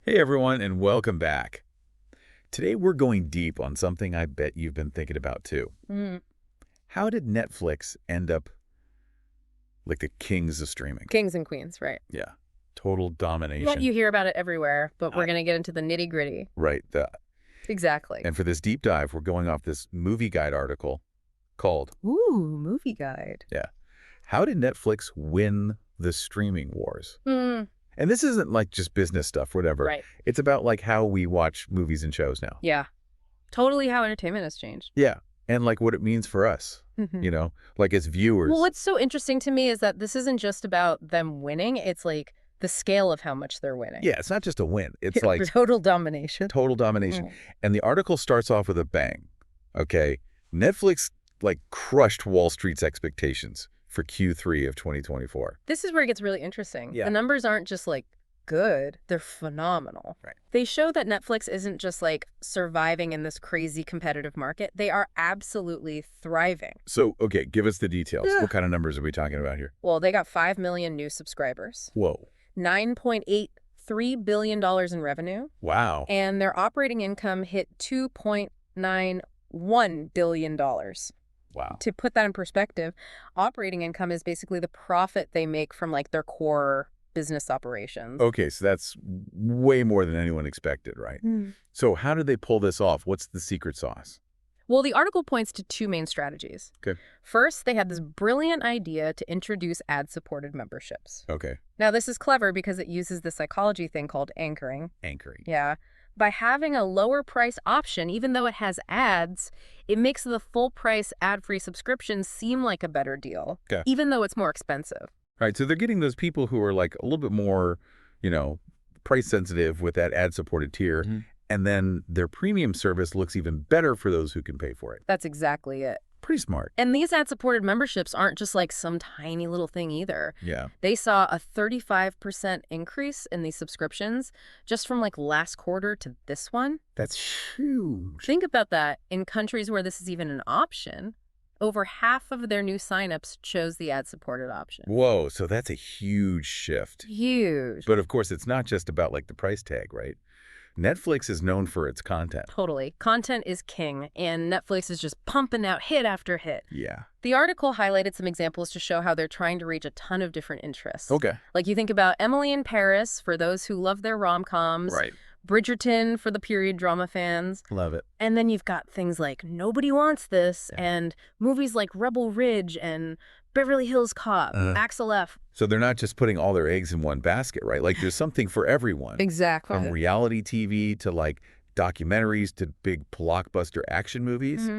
Hey everyone, and welcome back. Today we're going deep on something I bet you've been thinking about too. Mm. How did Netflix end up like the kings of streaming? Kings and queens, right. Yeah, total Yeah, domination. you hear about it everywhere, but we're I, going to get into the nitty-gritty. right. Exactly. And for this deep dive, we're going off this movie guide article called, Ooh, movie guide. yeah, How Did Netflix Win the Streaming Wars? Mm, And this isn't like just business stuff, whatever. right. It's about like how we watch movies and shows now. Yeah. Totally how entertainment has changed. Yeah. And like what it means for us, like as viewers. Well, what's so interesting to me is that this isn't just about them winning. It's like the scale of how much they're winning. Yeah, it's not just a win. It's like Total domination. total domination. Mm. And the article starts off with a bang. Okay. Netflix like crushed Wall Street's expectations for Q3 of 2024. This is where it gets really interesting. Yeah. The numbers aren't just like good, they're phenomenal. Right. They show that Netflix isn't just like surviving in this crazy competitive market. They are absolutely thriving. So, okay, give us the details. Yeah. What kind of numbers are we talking about here? Well, they got 5 million new subscribers, Whoa. $9.83 billion in revenue, Wow. and their operating income hit $2.91 billion. Wow. To put that in perspective, operating income is basically the profit they make from like their core business operations. Okay, so that's way more than anyone expected, right? So how did they pull this off? What's the secret sauce? Well, the article points to two main strategies. Okay. First, they had this brilliant idea to introduce ad-supported memberships. Okay. Now, this is clever because it uses the psychology thing called anchoring. Anchoring. Yeah. By having a lower price option, even though it has ads, it makes the full price ad-free subscription seem like a better deal, Okay. even though it's more expensive. All right, so they're getting those people who are like a little bit more, price sensitive with that ad-supported tier, and then their premium service looks even better for those who can pay for it. That's exactly it. Pretty smart. And these ad-supported memberships aren't just like some tiny little thing either. Yeah. They saw a 35% increase in these subscriptions just from like last quarter to this one. That's huge. Think about that. In countries where this is even an option, over half of their new signups chose the ad-supported option. Whoa, so that's a huge shift. Huge. But of course, it's not just about like the price tag, right? Netflix is known for its content. Totally. Content is king, and Netflix is just pumping out hit after hit. Yeah. The article highlighted some examples to show how they're trying to reach a ton of different interests. Okay. Like you think about Emily in Paris for those who love their rom-coms. Right. Bridgerton for the period drama fans. Love it. And then you've got things like Nobody Wants This and movies like Rebel Ridge and Beverly Hills Cop, Axel F. So they're not just putting all their eggs in one basket, right? Like there's something for everyone. Exactly. From reality TV to like documentaries to big blockbuster action movies.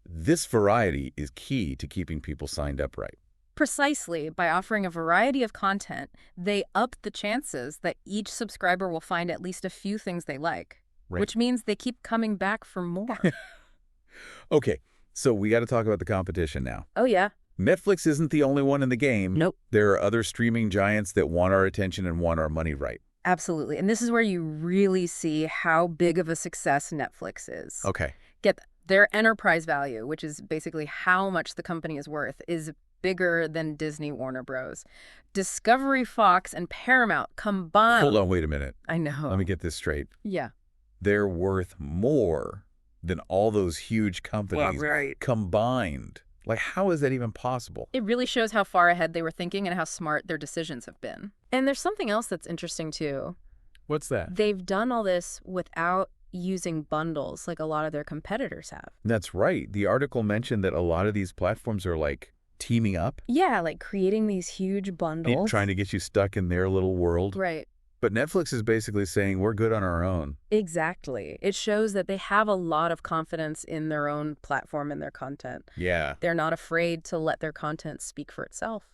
This variety is key to keeping people signed up right. Precisely. By offering a variety of content, they up the chances that each subscriber will find at least a few things they like, Right. which means they keep coming back for more. Okay, so we got to talk about the competition now. Oh, yeah. Netflix isn't the only one in the game. Nope. There are other streaming giants that want our attention and want our money right. Absolutely. And this is where you really see how big of a success Netflix is. Okay. Their enterprise value, which is basically how much the company is worth, is bigger than Disney, Warner Bros. Discovery, Fox, and Paramount combined. Hold on, wait a minute. I know. Let me get this straight. Yeah. They're worth more than all those huge companies combined. Like, how is that even possible? It really shows how far ahead they were thinking and how smart their decisions have been. And there's something else that's interesting, too. What's that? They've done all this without using bundles like a lot of their competitors have. That's right. The article mentioned that a lot of these platforms are like teaming up. Yeah, like creating these huge bundles. Trying to get you stuck in their little world. Right. But Netflix is basically saying we're good on our own. Exactly. It shows that they have a lot of confidence in their own platform and their content. Yeah. They're not afraid to let their content speak for itself.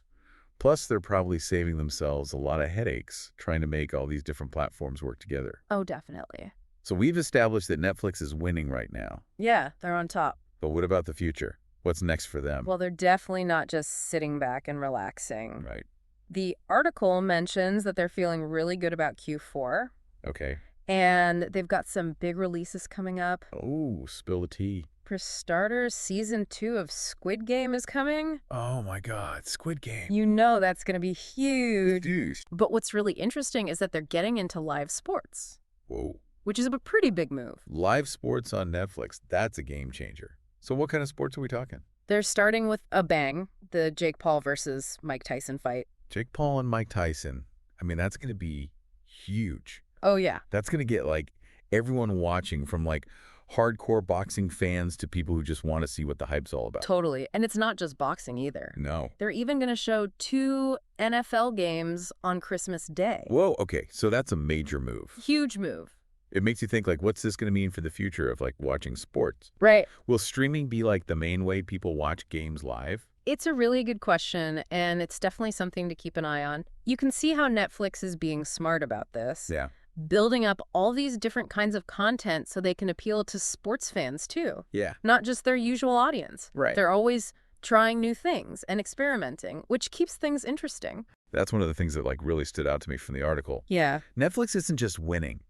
Plus, they're probably saving themselves a lot of headaches trying to make all these different platforms work together. Oh, definitely. So we've established that Netflix is winning right now. Yeah, they're on top. But what about the future? What's next for them? Well, they're definitely not just sitting back and relaxing. Right. The article mentions that they're feeling really good about Q4. Okay. And they've got some big releases coming up. Oh, spill the tea. For starters, season 2 of Squid Game is coming. Oh my God, Squid Game. You know that's going to be huge. Dude. But what's really interesting is that they're getting into live sports, Whoa. which is a pretty big move. Live sports on Netflix. That's a game changer. So what kind of sports are we talking? They're starting with a bang, the Jake Paul versus Mike Tyson fight. Jake Paul and Mike Tyson. I mean, that's going to be huge. Oh, yeah. That's going to get like everyone watching, from like hardcore boxing fans to people who just want to see what the hype's all about. Totally. And it's not just boxing either. No. They're even going to show 2 NFL games on Christmas Day. Whoa, okay. So that's a major move. Huge move. It makes you think, like, what's this going to mean for the future of like watching sports? Right. Will streaming be like the main way people watch games live? It's a really good question, and it's definitely something to keep an eye on. You can see how Netflix is being smart about this. Yeah. Building up all these different kinds of content so they can appeal to sports fans, too. Yeah. Not just their usual audience. Right. They're always trying new things and experimenting, which keeps things interesting. That's one of the things that like really stood out to me from the article. Yeah. Netflix isn't just winning.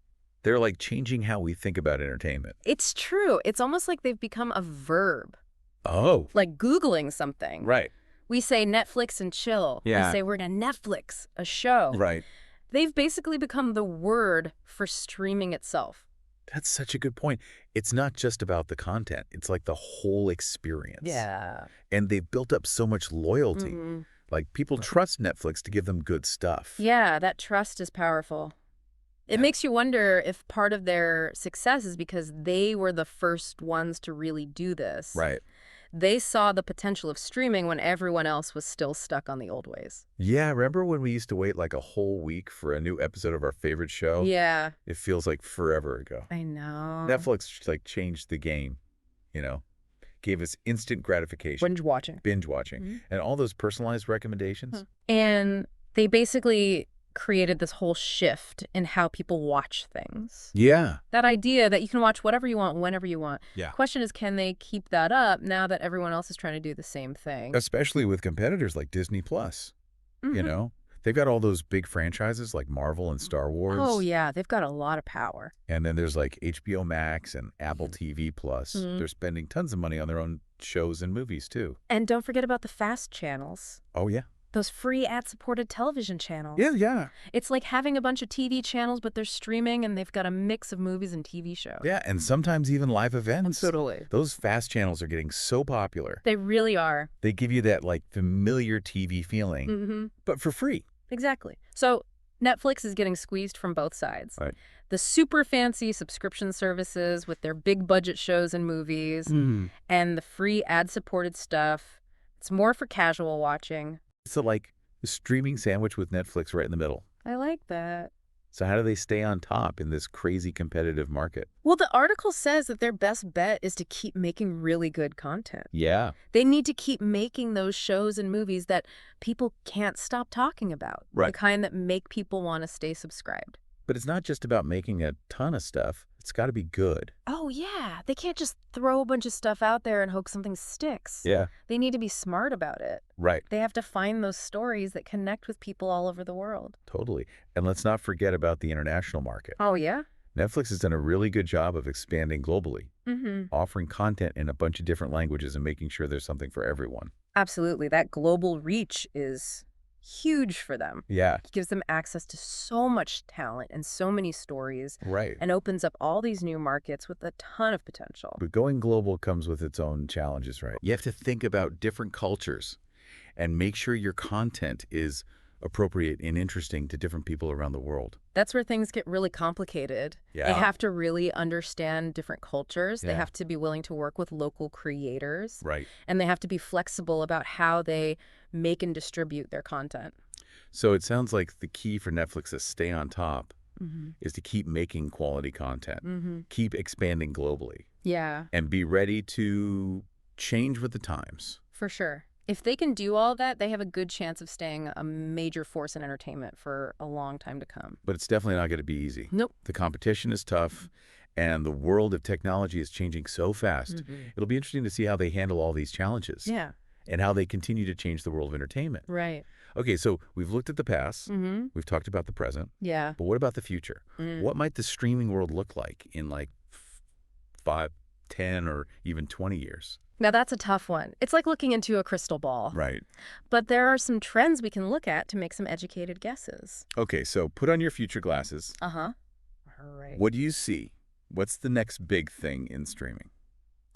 They're like changing how we think about entertainment. It's true. It's almost like they've become a verb. Oh. Like Googling something. Right. We say Netflix and chill. Yeah. We say we're going to Netflix a show. Right. They've basically become the word for streaming itself. That's such a good point. It's not just about the content. It's like the whole experience. Yeah. And they've built up so much loyalty. Mm-hmm. Like people trust Netflix to give them good stuff. Yeah, that trust is powerful. It makes you wonder if part of their success is because they were the first ones to really do this. Right. They saw the potential of streaming when everyone else was still stuck on the old ways. Yeah, remember when we used to wait like a whole week for a new episode of our favorite show? Yeah. It feels like forever ago. I know. Netflix like changed the game, you know, gave us instant gratification. Binge watching. Binge watching. Mm-hmm. And all those personalized recommendations. And they basically created this whole shift in how people watch things. Yeah. That idea that you can watch whatever you want, whenever you want. Yeah. Question is, can they keep that up now that everyone else is trying to do the same thing? Especially with competitors like Disney Plus, you Mhm. know? They've got all those big franchises like Marvel and Star Wars. Oh, yeah. They've got a lot of power. And then there's like HBO Max and Apple TV Plus. Mhm. They're spending tons of money on their own shows and movies too. And don't forget about the FAST channels. Oh, yeah. Those free ad-supported television channels. Yeah. It's like having a bunch of TV channels, but they're streaming and they've got a mix of movies and TV shows. Yeah, and sometimes even live events. Totally. Those fast channels are getting so popular. They really are. They give you that like familiar TV feeling, Mm-hmm. but for free. Exactly. So Netflix is getting squeezed from both sides. Right. The super fancy subscription services with their big budget shows and movies, and the free ad-supported stuff. It's more for casual watching. So like a streaming sandwich with Netflix right in the middle. I like that. So how do they stay on top in this crazy competitive market? Well, the article says that their best bet is to keep making really good content. Yeah. They need to keep making those shows and movies that people can't stop talking about. Right. The kind that make people want to stay subscribed. But it's not just about making a ton of stuff. It's got to be good. Oh, yeah. They can't just throw a bunch of stuff out there and hope something sticks. Yeah. They need to be smart about it. Right. They have to find those stories that connect with people all over the world. Totally. And let's not forget about the international market. Oh, yeah? Netflix has done a really good job of expanding globally, Mm-hmm. offering content in a bunch of different languages and making sure there's something for everyone. Absolutely. That global reach is huge for them. Yeah. It gives them access to so much talent and so many stories Right. and opens up all these new markets with a ton of potential. But going global comes with its own challenges, right? You have to think about different cultures and make sure your content is appropriate and interesting to different people around the world. That's where things get really complicated. Yeah. They have to really understand different cultures. They Yeah. have to be willing to work with local creators. Right. And they have to be flexible about how they make and distribute their content. So it sounds like the key for Netflix to stay on top Mm-hmm. is to keep making quality content, Mm-hmm. keep expanding globally, Yeah, and be ready to change with the times. for sure. If they can do all that, they have a good chance of staying a major force in entertainment for a long time to come. But it's definitely not going to be easy. Nope. The competition is tough, and the world of technology is changing so fast. Mhm. It'll be interesting to see how they handle all these challenges Yeah, and how they continue to change the world of entertainment. right. Okay, so we've looked at the past, Mm-hmm. we've talked about the present, Yeah. but what about the future? Mm. What might the streaming world look like in like 5, 10 or even 20 years? Now, that's a tough one. It's like looking into a crystal ball. Right. But there are some trends we can look at to make some educated guesses. Okay, so put on your future glasses. Uh-huh. All right. What do you see? What's the next big thing in streaming?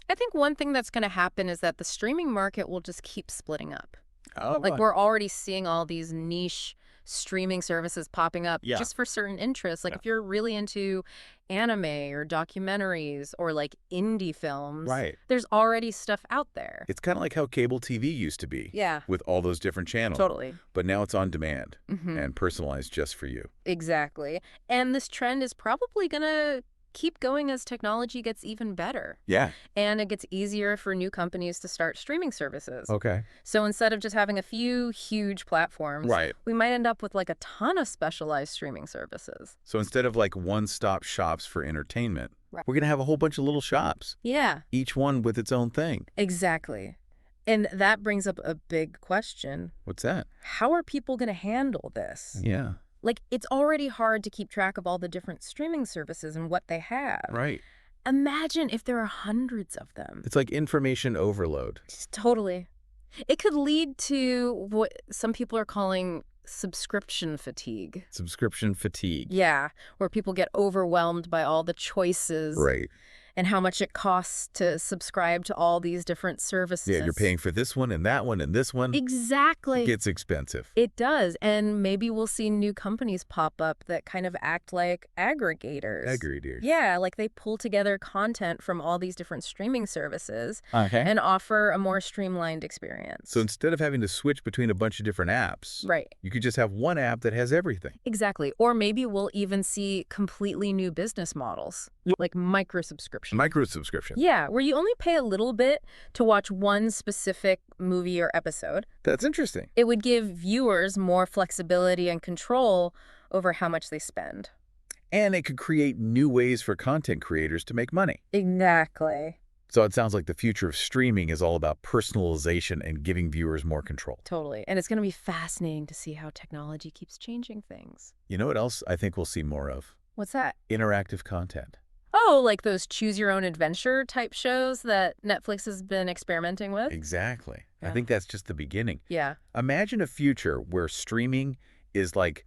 I think one thing that's going to happen is that the streaming market will just keep splitting up. Oh, Like, we're already seeing all these niche streaming services popping up Yeah. just for certain interests. Like, Yeah. if you're really into anime or documentaries or, like, indie films, right. there's already stuff out there. It's kind of like how cable TV used to be. Yeah. With all those different channels. Totally. But now it's on demand Mm-hmm. and personalized just for you. Exactly. And this trend is probably going to keep going as technology gets even better. Yeah. And it gets easier for new companies to start streaming services. Okay. So instead of just having a few huge platforms, Right. we might end up with like a ton of specialized streaming services. So instead of like one-stop shops for entertainment, Right. we're going to have a whole bunch of little shops, Yeah, each one with its own thing. exactly. And that brings up a big question. What's that? How are people going to handle this? Yeah. Like, it's already hard to keep track of all the different streaming services and what they have. Right. Imagine if there are hundreds of them. It's like information overload. Just totally. It could lead to what some people are calling subscription fatigue. Subscription fatigue. Yeah, where people get overwhelmed by all the choices Right. and how much it costs to subscribe to all these different services. Yeah, you're paying for this one and that one and this one. Exactly. It gets expensive. It does. And maybe we'll see new companies pop up that kind of act like aggregators. Aggregators. Yeah, like they pull together content from all these different streaming services Okay. and offer a more streamlined experience. So instead of having to switch between a bunch of different apps, Right. you could just have one app that has everything. Exactly. Or maybe we'll even see completely new business models, like micro-subscription. Micro subscription. Yeah, where you only pay a little bit to watch one specific movie or episode. That's interesting. It would give viewers more flexibility and control over how much they spend. And it could create new ways for content creators to make money. Exactly. So it sounds like the future of streaming is all about personalization and giving viewers more control. Totally. And it's going to be fascinating to see how technology keeps changing things. You know what else I think we'll see more of? What's that? Interactive content. Oh, like those choose-your-own-adventure type shows that Netflix has been experimenting with? Exactly. Yeah. I think that's just the beginning. Yeah. Imagine a future where streaming is like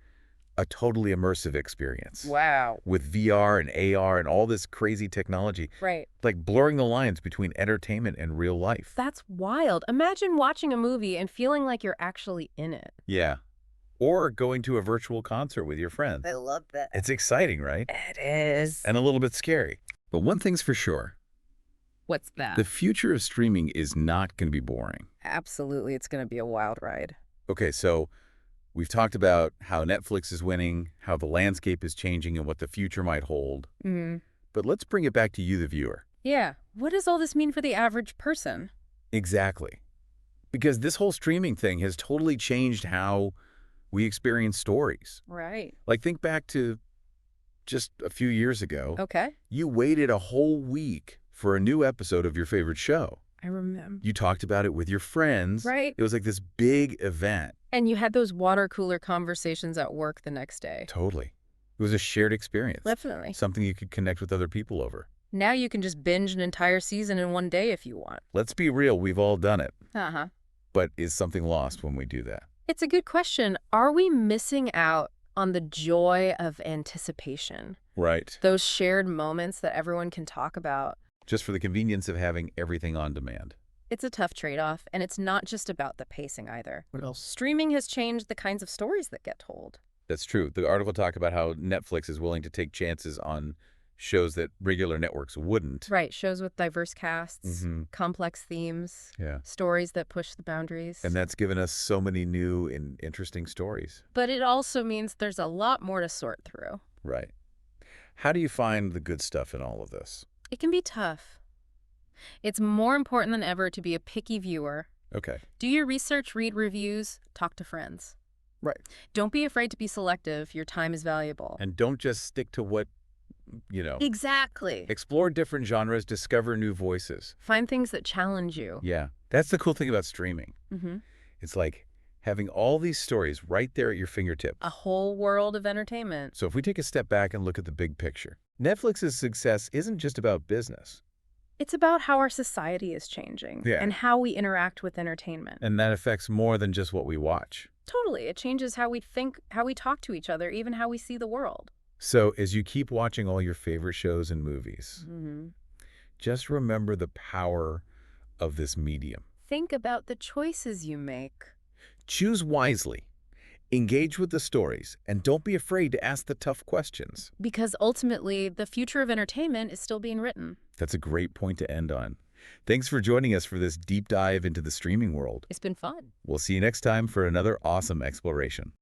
a totally immersive experience. Wow. With VR and AR and all this crazy technology, Right. like blurring the lines between entertainment and real life. That's wild. Imagine watching a movie and feeling like you're actually in it. Yeah. Or going to a virtual concert with your friends. I love that. It's exciting, right? It is. And a little bit scary. But one thing's for sure, What's that? the future of streaming is not going to be boring. Absolutely. It's going to be a wild ride. Okay, so we've talked about how Netflix is winning, how the landscape is changing, and what the future might hold. Mm-hmm. But let's bring it back to you, the viewer. Yeah. What does all this mean for the average person? Exactly. Because this whole streaming thing has totally changed how we experience stories. Right. Like, think back to just a few years ago. Okay. You waited a whole week for a new episode of your favorite show. I remember. You talked about it with your friends. Right. It was like this big event. And you had those water cooler conversations at work the next day. Totally. It was a shared experience. Definitely. Something you could connect with other people over. Now you can just binge an entire season in one day if you want. Let's be real, we've all done it. Uh-huh. But is something lost when we do that? It's a good question. Are we missing out on the joy of anticipation? Right. Those shared moments that everyone can talk about. Just for the convenience of having everything on demand. It's a tough trade-off, and it's not just about the pacing either. What else? Streaming has changed the kinds of stories that get told. That's true. The article talked about how Netflix is willing to take chances on shows that regular networks wouldn't. Right, shows with diverse casts, Mhm. complex themes, Yeah. stories that push the boundaries. And that's given us so many new and interesting stories. But it also means there's a lot more to sort through. Right. How do you find the good stuff in all of this? It can be tough. It's more important than ever to be a picky viewer. Okay. Do your research, read reviews, talk to friends. Right. Don't be afraid to be selective. Your time is valuable. And don't just stick to what, Exactly. explore different genres, discover new voices. Find things that challenge you. Yeah. That's the cool thing about streaming. Mm-hmm. It's like having all these stories right there at your fingertips. A whole world of entertainment. So if we take a step back and look at the big picture, Netflix's success isn't just about business. It's about how our society is changing Yeah. and how we interact with entertainment. And that affects more than just what we watch. Totally. It changes how we think, how we talk to each other, even how we see the world. So as you keep watching all your favorite shows and movies, Hmm. just remember the power of this medium. Think about the choices you make. Choose wisely, engage with the stories, and don't be afraid to ask the tough questions. Because ultimately, the future of entertainment is still being written. That's a great point to end on. Thanks for joining us for this deep dive into the streaming world. It's been fun. We'll see you next time for another awesome exploration.